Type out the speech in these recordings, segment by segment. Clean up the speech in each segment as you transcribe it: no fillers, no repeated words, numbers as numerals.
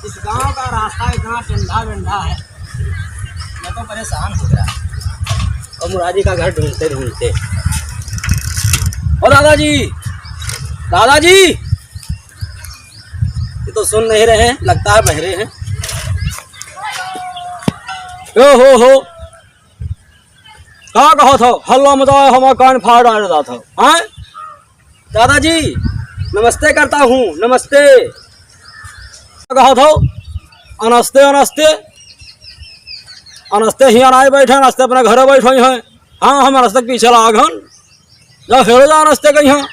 इस गांव का रास्ता इतना टेढ़ा बेंढा है, मैं तो परेशान हो गया। और मुरारी का घर ढूंढते ढूंढते, और दादाजी दादाजी ये तो सुन नहीं रहे हैं, लगता है बहरे हैं। हो क्या कहा था? हल्ला मचाया, हमारा कान फाड़ डाला था। हाँ दादाजी नमस्ते करता हूँ, नमस्ते। कहा था? अनस्ते अनस्ते अनस्ते ही आए बैठे, अनस्ते अपने घर बैठे हैं। हाँ हम अनस्ते के पीछे लागन जा फेरो जा अनस्ते कहीं। हाँ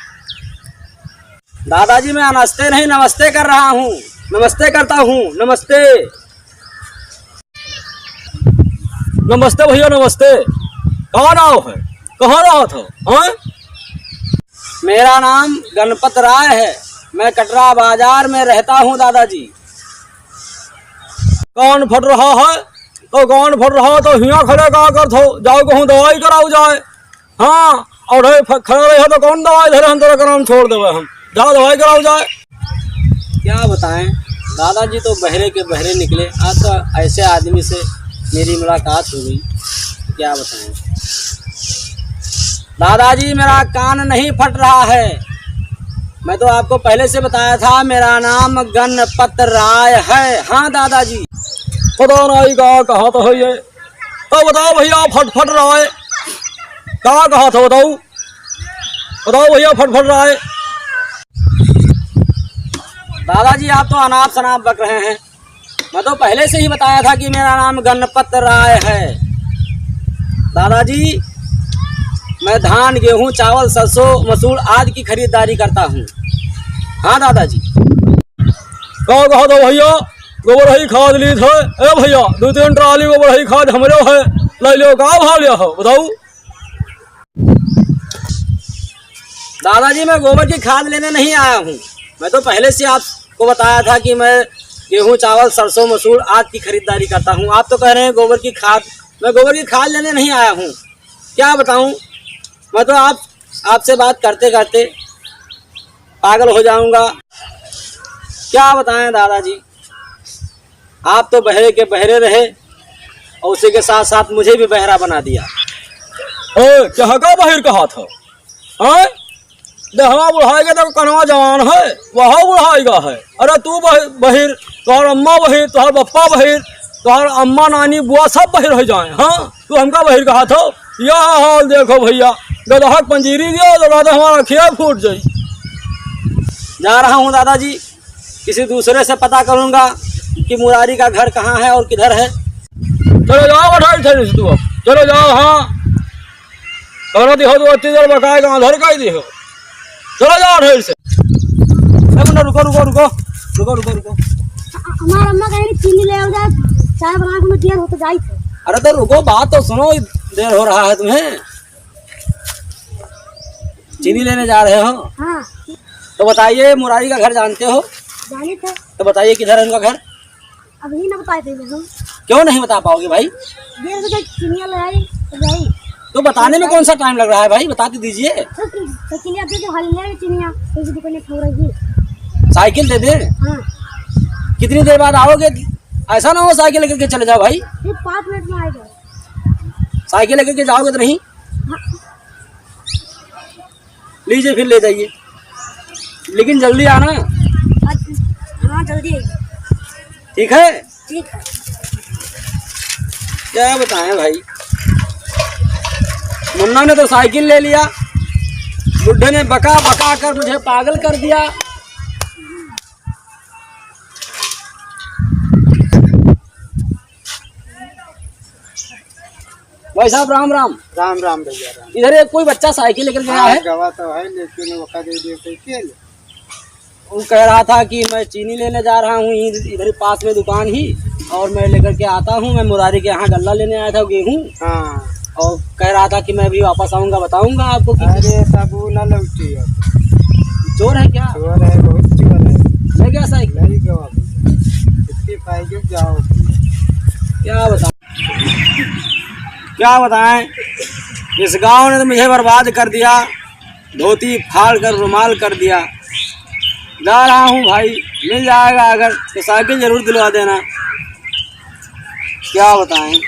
दादाजी मैं अनस्ते नहीं नमस्ते कर रहा हूँ, नमस्ते करता हूँ, नमस्ते नमस्ते भैया नमस्ते। कहाँ नाव है, कहाँ रहा था? हाँ मेरा नाम गणपत राय है, मैं कटरा बाजार में रहता हूँ दादाजी। कान फट रहा है तो कान फट रहा तो हिया खड़े का कर थो, जाओ कहूँ दवाई कराओ जाए। हाँ और खड़े रहे तो कौन दवाई धरे, हम तेरा नाम छोड़ देवे, हम जाओ दवाई कराओ जाए। क्या बताएं दादाजी तो बहरे के बहरे निकले। आज तो ऐसे आदमी से मेरी मुलाकात हो गई, क्या बताएं दादाजी। मेरा कान नहीं फट रहा है, मैं तो आपको पहले से बताया था मेरा नाम गणपत राय है। हाँ दादाजी पता नहीं कहा तो है ये, तो बताओ भैया फट रहा है, कहाँ कहा था? बताओ भैया फट रहा है। दादाजी आप तो अनाप शनाप बक रहे हैं, मैं तो पहले से ही बताया था कि मेरा नाम गणपत राय है। दादाजी मैं धान गेहूं चावल सरसों मसूर आदि की खरीदारी करता हूँ। हाँ दादाजी कहो कहो तो भैया गोबर ही खाद ली थे। ए भैया 2-3 ट्राली गोबर ही खाद हमरे है, ले लो का भाव लिया हो बताओ। दादाजी मैं गोबर की खाद लेने नहीं आया हूँ, मैं तो पहले से आपको बताया था कि मैं गेहूं चावल सरसों मसूर आदि की खरीदारी करता हूँ। आप तो कह रहे हैं गोबर की खाद, मैं गोबर की खाद लेने नहीं आया हूँ। क्या बताऊँ, मैं तो आपसे बात करते करते पागल हो जाऊंगा। क्या बताएं दादाजी, आप तो बहरे के बहरे रहे और उसी के साथ साथ मुझे भी बहरा बना दिया। क्या का बहिर कहा था? हाँ देहवा बुढ़ाएगा तो कनवा जवान है, वह बुढ़ाएगा है। अरे तू बहिर, तुम्हार अम्मा बहिर, तुम्हार बप्पा बहिर, तुम्हार अम्मा नानी बुआ सब बहिर हो जाए। हाँ तू हमका बहिर कहा था? यह हाल देखो भैया, गदहक पंजीरी दिया तो दादा हमारा खिया फूट जाई। जा रहा हूँ दादाजी, किसी दूसरे से पता करूँगा कि मुरारी का घर कहाँ है और किधर है। चलो जाओ बठाई थे तू, अब चलो जाओ। हाँ करो दिहो तो अति देर बकाएगा, घर का ही दिहो, चलो जाओ ढेर से। रुको रुको रुको रुको रुको रुको, हमारा अम्मा कहीं चीनी ले आओ जा, चाय बना के देर हो तो जाई थे। अरे तो रुको बात तो सुनो, देर हो रहा है तुम्हें, चीनी लेने जा रहे हो? हाँ तो बताइए मुरारी का घर जानते हो? जाने थे। तो बताइए किधर है उनका घर? अभी ना बताए थे हम। क्यों नहीं बता पाओगे भाई? देर बजे चीनिया ले आई तो जाई। तो बताने में कौन सा टाइम लग रहा है भाई, बता दीजिए। तो चीनिया दे दो, हाल ले चीनिया तो दुकान में रही। साइकिल दे दे। हाँ कितनी देर बाद आओगे? ऐसा ना हो साइकिल लेकर के चले जाओ भाई। 5 मिनट में आएगा। साइकिल लेकर के जाओगे तो नहीं? हाँ। लीजिए फिर ले जाइए, लेकिन जल्दी आना। हाँ जल्दी। ठीक है? ठीक है। क्या बताएं भाई, मुन्ना ने तो साइकिल ले लिया, बुढ़े ने बका बका कर मुझे पागल कर दिया। भाई साहब राम राम। राम राम भैया राम। इधर एक कोई बच्चा साइकिल लेकर गया है, गवा तो है लेकिन वक़्त दे दिए साइकिल। वो कह रहा था कि मैं चीनी लेने जा रहा हूँ, इधर पास में दुकान ही, और मैं लेकर के आता हूँ। मैं मुरारी के यहाँ गल्ला लेने आया था गेहूँ। हाँ और कह रहा था कि मैं भी वापस आऊँगा, बताऊँगा आपको। अरे सबू न लौटी है, चोर है क्या? चोर है, बहुत चोर है। ले गया साइकिल? नहीं गवा इतनी पाएगी जाओ। क्या बताएं, इस गांव ने तो मुझे बर्बाद कर दिया, धोती फाड़ कर रुमाल कर दिया। जा रहा हूँ भाई, मिल जाएगा अगर तो साइकिल जरूर दिलवा देना। क्या बताएं।